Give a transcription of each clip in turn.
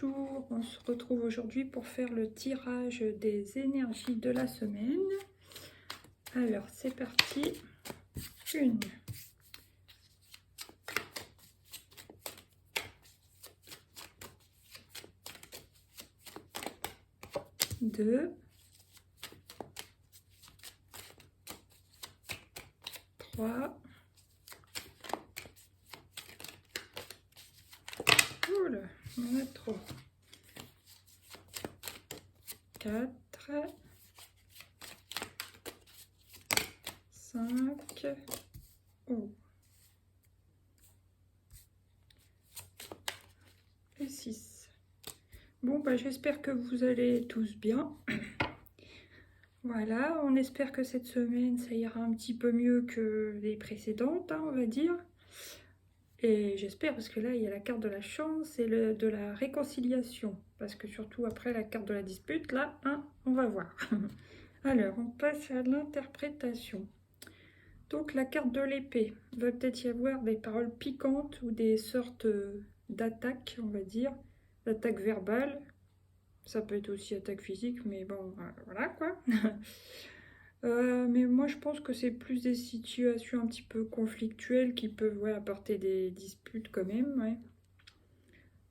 Bonjour, on se retrouve aujourd'hui pour faire le tirage des énergies de la semaine. Alors c'est parti, 1, 2, 3, oula, il y en a trop, 4, 5, oh, et 6. Bon, bah, j'espère que vous allez tous bien. Voilà, on espère que cette semaine, ça ira un petit peu mieux que les précédentes, hein, on va dire. Et j'espère, parce que là, il y a la carte de la chance et de la réconciliation. Parce que surtout après la carte de la dispute, là, hein, on va voir. Alors, on passe à l'interprétation. Donc, la carte de l'épée. Il va peut-être y avoir des paroles piquantes ou des sortes d'attaques, on va dire. D'attaques verbales. Ça peut être aussi attaque physique, mais bon, voilà quoi. Mais moi je pense que c'est plus des situations un petit peu conflictuelles qui peuvent apporter des disputes quand même. Ouais.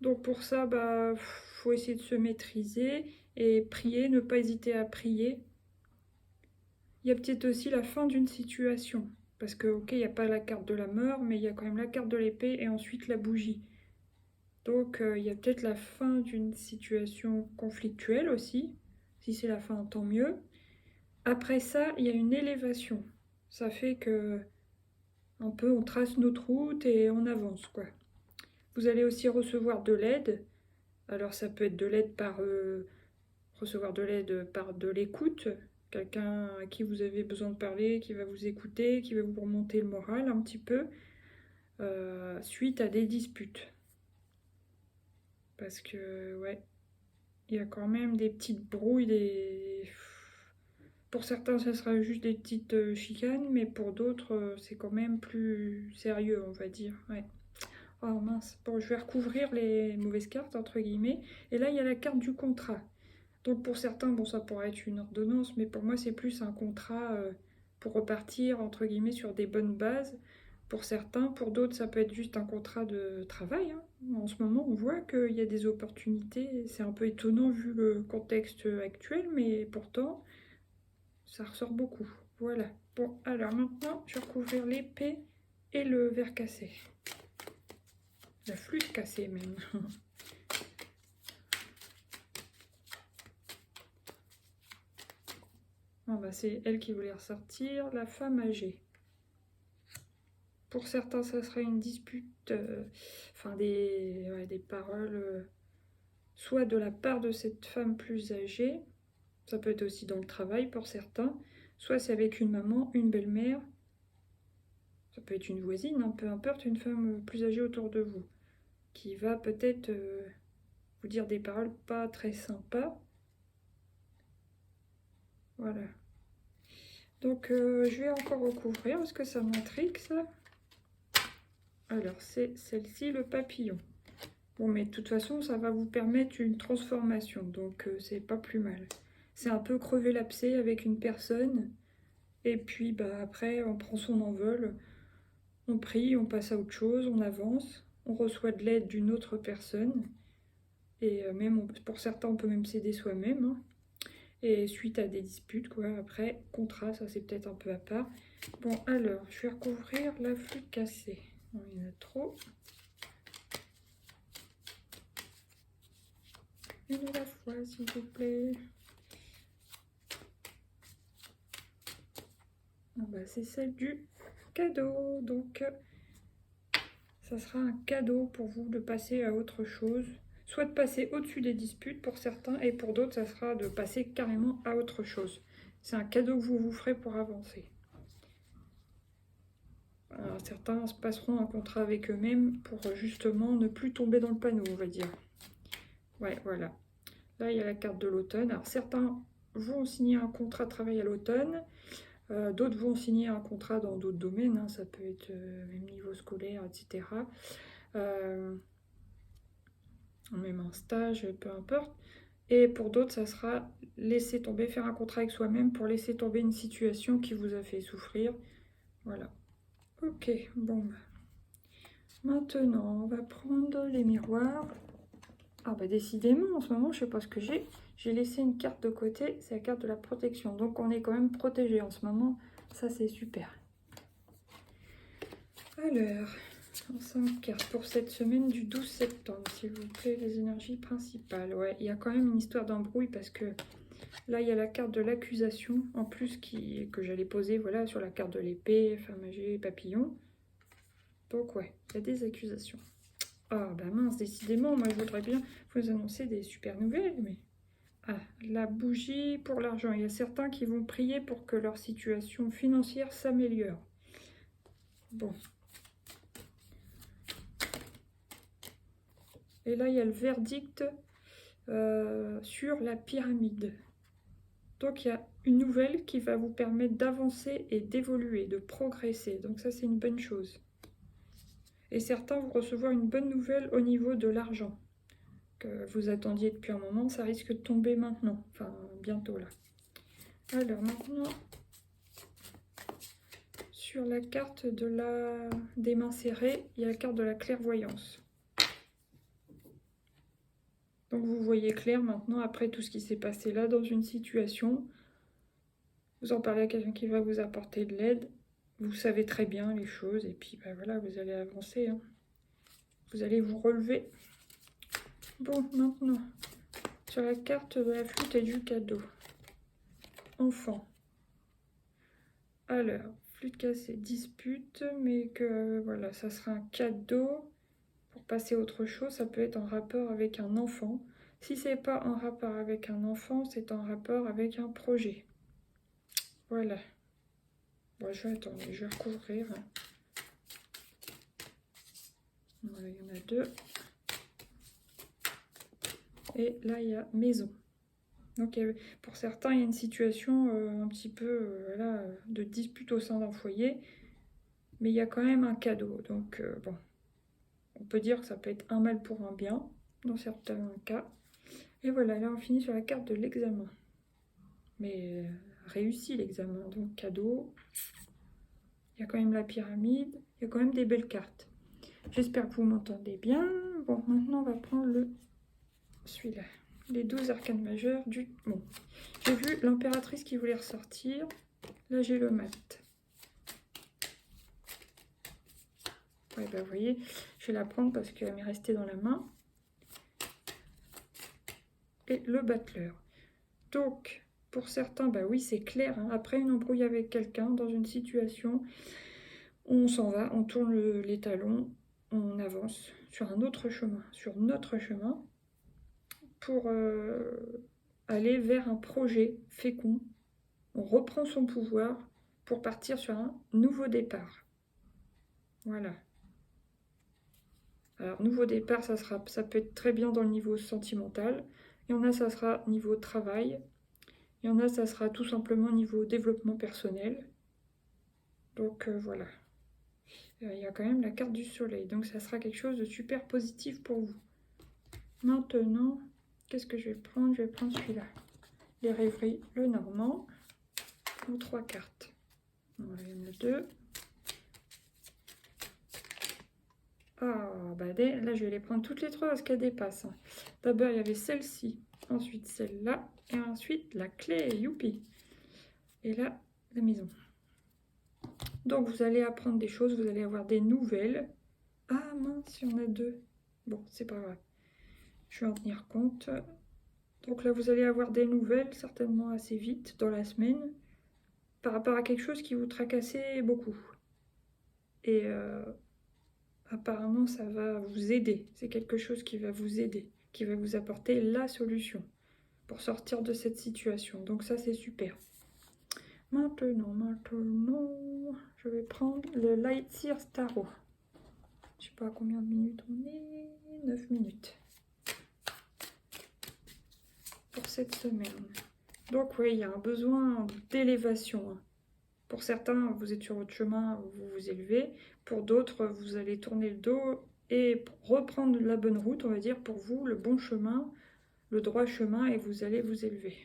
Donc pour ça, bah, faut essayer de se maîtriser et prier, ne pas hésiter à prier. Il y a peut-être aussi la fin d'une situation. Parce que, ok, il n'y a pas la carte de la mort, mais il y a quand même la carte de l'épée et ensuite la bougie. Donc il y a peut-être la fin d'une situation conflictuelle aussi. Si c'est la fin, tant mieux. Après ça, il y a une élévation. Ça fait que un peu on trace notre route et on avance, quoi. Vous allez aussi recevoir de l'aide. Alors ça peut être de l'aide par recevoir de l'aide par de l'écoute, quelqu'un à qui vous avez besoin de parler, qui va vous écouter, qui va vous remonter le moral un petit peu, suite à des disputes. Parce que ouais, il y a quand même des petites brouilles, Pour certains, ça sera juste des petites chicanes, mais pour d'autres, c'est quand même plus sérieux, on va dire. Ouais. Oh mince, bon, je vais recouvrir les mauvaises cartes, entre guillemets. Et là, il y a la carte du contrat. Donc pour certains, bon, ça pourrait être une ordonnance, mais pour moi, c'est plus un contrat pour repartir, entre guillemets, sur des bonnes bases. Pour certains, pour d'autres, ça peut être juste un contrat de travail, hein. En ce moment, on voit qu'il y a des opportunités. C'est un peu étonnant vu le contexte actuel, mais pourtant, ça ressort beaucoup. Voilà. Bon, alors maintenant, je vais recouvrir l'épée et le verre cassé. La flûte cassée même. Ah bah, c'est elle qui voulait ressortir, la femme âgée. Pour certains, ça sera une dispute, enfin des paroles, soit de la part de cette femme plus âgée, ça peut être aussi dans le travail pour certains, soit c'est avec une maman, une belle-mère, ça peut être une voisine, hein, peu importe, une femme plus âgée autour de vous, qui va peut-être vous dire des paroles pas très sympas. Voilà. Donc je vais encore recouvrir parce que ça m'intrigue ça. Alors c'est celle-ci, le papillon. Bon, mais de toute façon ça va vous permettre une transformation, donc c'est pas plus mal. C'est un peu crever l'abcès avec une personne et puis bah après on prend son envol, on prie, on passe à autre chose, on avance, on reçoit de l'aide d'une autre personne et même pour certains on peut même s'aider soi-même, hein. Et suite à des disputes, quoi, après, contrat, ça c'est peut-être un peu à part. Bon, alors, je vais recouvrir la flûte cassée. Bon, il y en a trop. Une à la fois, s'il vous plaît. Ah bah, c'est celle du cadeau. Donc, ça sera un cadeau pour vous de passer à autre chose. Soit de passer au-dessus des disputes pour certains, et pour d'autres, ça sera de passer carrément à autre chose. C'est un cadeau que vous vous ferez pour avancer. Alors, certains se passeront un contrat avec eux-mêmes pour justement ne plus tomber dans le panneau, on va dire. Ouais, voilà. Là, il y a la carte de l'automne. Alors, certains vont signer un contrat de travail à l'automne. D'autres vont signer un contrat dans d'autres domaines. Hein. Ça peut être même niveau scolaire, etc. même un stage, peu importe. Et pour d'autres, ça sera laisser tomber, faire un contrat avec soi-même pour laisser tomber une situation qui vous a fait souffrir. Voilà. Ok, bon. Maintenant, on va prendre les miroirs. Ah bah décidément, en ce moment, je sais pas ce que j'ai. J'ai laissé une carte de côté, c'est la carte de la protection. Donc on est quand même protégé en ce moment. Ça, c'est super. Alors, 5 cartes pour cette semaine du 12 septembre, s'il vous plaît, les énergies principales. Ouais, il y a quand même une histoire d'embrouille parce que là, il y a la carte de l'accusation, en plus que j'allais poser voilà, sur la carte de l'épée, femme âgée, papillon. Donc ouais, il y a des accusations. Ah bah mince, décidément, moi je voudrais bien vous annoncer des super nouvelles, mais... Ah, la bougie pour l'argent. Il y a certains qui vont prier pour que leur situation financière s'améliore. Bon. Et là, il y a le verdict sur la pyramide. Donc, il y a une nouvelle qui va vous permettre d'avancer et d'évoluer, de progresser. Donc ça, c'est une bonne chose. Et certains vont recevoir une bonne nouvelle au niveau de l'argent que vous attendiez depuis un moment. Ça risque de tomber maintenant, enfin bientôt là. Alors maintenant, sur la carte des mains serrées, il y a la carte de la clairvoyance. Donc vous voyez clair maintenant après tout ce qui s'est passé là dans une situation. Vous en parlez à quelqu'un qui va vous apporter de l'aide. Vous savez très bien les choses et puis bah voilà, vous allez avancer. Hein. Vous allez vous relever. Bon, maintenant, sur la carte de la flûte et du cadeau. Enfant. Alors, flûte cassée, dispute, mais que voilà, ça sera un cadeau. Pour passer à autre chose, ça peut être en rapport avec un enfant. Si c'est pas en rapport avec un enfant, c'est en rapport avec un projet. Voilà. Bon, je vais attendre, je vais recouvrir. Voilà, il y en a deux. Et là, il y a maison. Donc, pour certains, il y a une situation un petit peu voilà, de dispute au sein d'un foyer. Mais il y a quand même un cadeau. Donc, bon, on peut dire que ça peut être un mal pour un bien, dans certains cas. Et voilà, là, on finit sur la carte de l'examen. Mais réussi l'examen, donc cadeau. Il y a quand même la pyramide, il y a quand même des belles cartes. J'espère que vous m'entendez bien. Bon, maintenant on va prendre celui-là. Les 12 arcanes majeures du... Bon, j'ai vu l'impératrice qui voulait ressortir. Là j'ai le mat. Ouais, bah vous voyez, je vais la prendre parce qu'elle m'est restée dans la main. Et le battleur. Donc, pour certains, bah oui, c'est clair. Hein. Après une embrouille avec quelqu'un dans une situation, on s'en va, on tourne les talons, on avance sur un autre chemin, sur notre chemin, pour aller vers un projet fécond. On reprend son pouvoir pour partir sur un nouveau départ. Voilà. Alors, nouveau départ, ça peut être très bien dans le niveau sentimental. Il y en a, ça sera niveau travail. Il y en a, ça sera tout simplement niveau développement personnel. Donc, voilà. Il y a quand même la carte du soleil. Donc, ça sera quelque chose de super positif pour vous. Maintenant, qu'est-ce que je vais prendre? Je vais prendre celui-là. Les rêveries, le normand. Ou 3 cartes. Voilà, il y en a 2. Ah, bah là, je vais les prendre toutes les 3 parce qu'elles dépassent. Hein. D'abord, il y avait celle-ci. Ensuite, celle-là. Et ensuite, la clé. Youpi. Et là, la maison. Donc, vous allez apprendre des choses. Vous allez avoir des nouvelles. Ah, mince, il y en a 2. Bon, c'est pas grave. Je vais en tenir compte. Donc là, vous allez avoir des nouvelles, certainement assez vite, dans la semaine, par rapport à quelque chose qui vous tracassait beaucoup. Et apparemment, ça va vous aider. C'est quelque chose qui va vous aider, qui va vous apporter la solution pour sortir de cette situation. Donc ça, c'est super. Maintenant, je vais prendre le Lightseer Tarot. Je sais pas à combien de minutes on est. 9 minutes. Pour cette semaine. Donc oui, il y a un besoin d'élévation. Pour certains, vous êtes sur votre chemin, vous vous élevez. Pour d'autres, vous allez tourner le dos et reprendre la bonne route, on va dire, pour vous, le bon chemin, le droit chemin, et vous allez vous élever.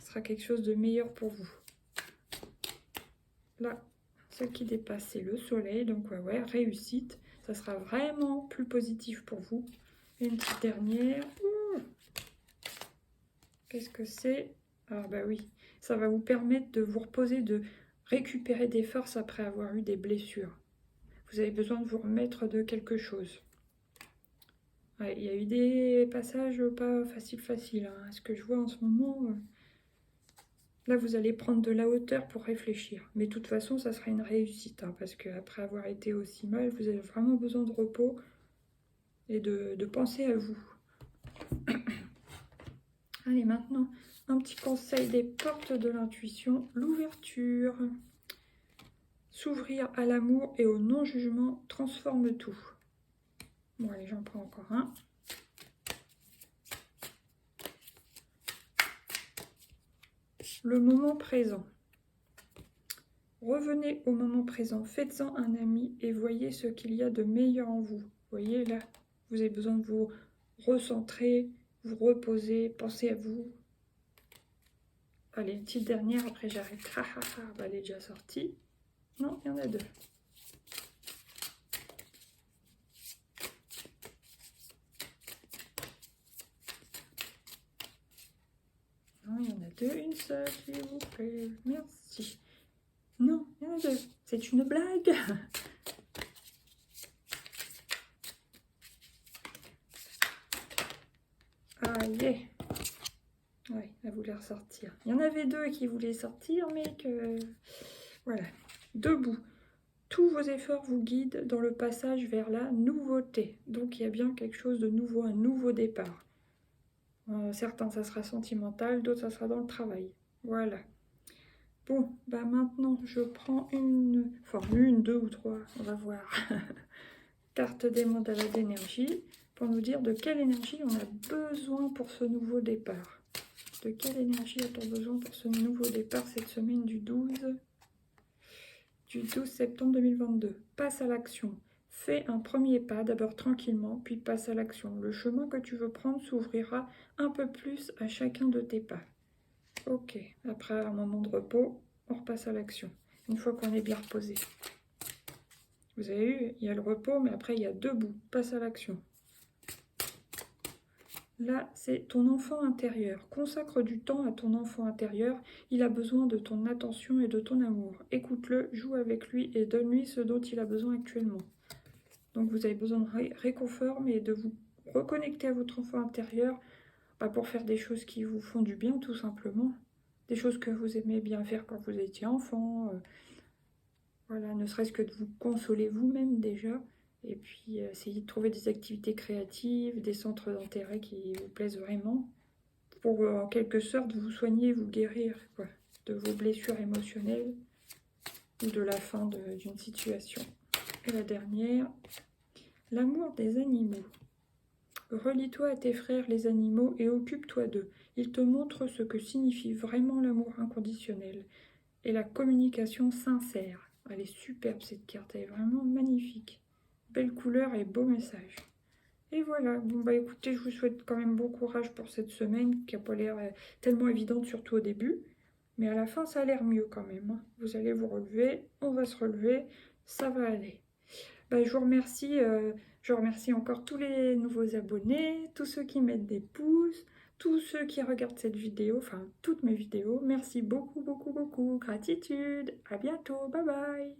Ce sera quelque chose de meilleur pour vous. Là, ce qui dépasse, c'est le soleil, donc ouais, réussite. Ça sera vraiment plus positif pour vous. Et une petite dernière. Qu'est-ce que c'est? Ah bah oui, ça va vous permettre de vous reposer, de récupérer des forces après avoir eu des blessures. Vous avez besoin de vous remettre de quelque chose. Ouais, il y a eu des passages pas faciles, hein. Ce que je vois en ce moment, là vous allez prendre de la hauteur pour réfléchir. Mais de toute façon, ça sera une réussite, hein, parce qu'après avoir été aussi mal, vous avez vraiment besoin de repos et de penser à vous. Allez, maintenant, un petit conseil des portes de l'intuition, l'ouverture. S'ouvrir à l'amour et au non-jugement transforme tout. Bon, allez, j'en prends encore un. Le moment présent. Revenez au moment présent, faites-en un ami et voyez ce qu'il y a de meilleur en vous. Vous voyez, là, vous avez besoin de vous recentrer, vous reposer, penser à vous. Allez, une petite dernière, après j'arrête. Bah, elle est déjà sortie. Non, il y en a deux. Non, il y en a deux, une seule, s'il vous plaît. Merci. Non, il y en a deux. C'est une blague. Allez. Ouais, elle voulait ressortir. Il y en avait deux qui voulaient sortir, mais que... Voilà. Debout. Tous vos efforts vous guident dans le passage vers la nouveauté. Donc il y a bien quelque chose de nouveau, un nouveau départ. Certains, ça sera sentimental, d'autres, ça sera dans le travail. Voilà. Bon, bah maintenant, je prends une... Enfin, une, deux ou trois, on va voir. Carte des mandats d'énergie, pour nous dire de quelle énergie on a besoin pour ce nouveau départ. De quelle énergie a-t-on besoin pour ce nouveau départ cette semaine du 12 septembre 2022. Passe à l'action. Fais un premier pas, d'abord tranquillement, puis passe à l'action. Le chemin que tu veux prendre s'ouvrira un peu plus à chacun de tes pas. Ok, après un moment de repos, on repasse à l'action. Une fois qu'on est bien reposé. Vous avez vu, il y a le repos, mais après il y a debout. Passe à l'action. Là, c'est ton enfant intérieur. Consacre du temps à ton enfant intérieur. Il a besoin de ton attention et de ton amour. Écoute-le, joue avec lui et donne-lui ce dont il a besoin actuellement. Donc vous avez besoin de réconfort, mais de vous reconnecter à votre enfant intérieur pour faire des choses qui vous font du bien, tout simplement. Des choses que vous aimez bien faire quand vous étiez enfant. Voilà, ne serait-ce que de vous consoler vous-même déjà. Et puis, essayer de trouver des activités créatives, des centres d'intérêt qui vous plaisent vraiment, pour en quelque sorte vous soigner, vous guérir quoi, de vos blessures émotionnelles ou de la fin d'une situation. Et la dernière, l'amour des animaux. Relie-toi à tes frères les animaux et occupe-toi d'eux. Ils te montrent ce que signifie vraiment l'amour inconditionnel et la communication sincère. Elle est superbe cette carte, elle est vraiment magnifique. Belle couleur et beau message. Et voilà, bon bah écoutez, je vous souhaite quand même bon courage pour cette semaine qui n'a pas l'air tellement évidente, surtout au début. Mais à la fin, ça a l'air mieux quand même, hein. Vous allez vous relever, on va se relever, ça va aller. Bah, je remercie encore tous les nouveaux abonnés, tous ceux qui mettent des pouces, tous ceux qui regardent cette vidéo, enfin toutes mes vidéos. Merci beaucoup, beaucoup, beaucoup. Gratitude. À bientôt. Bye bye.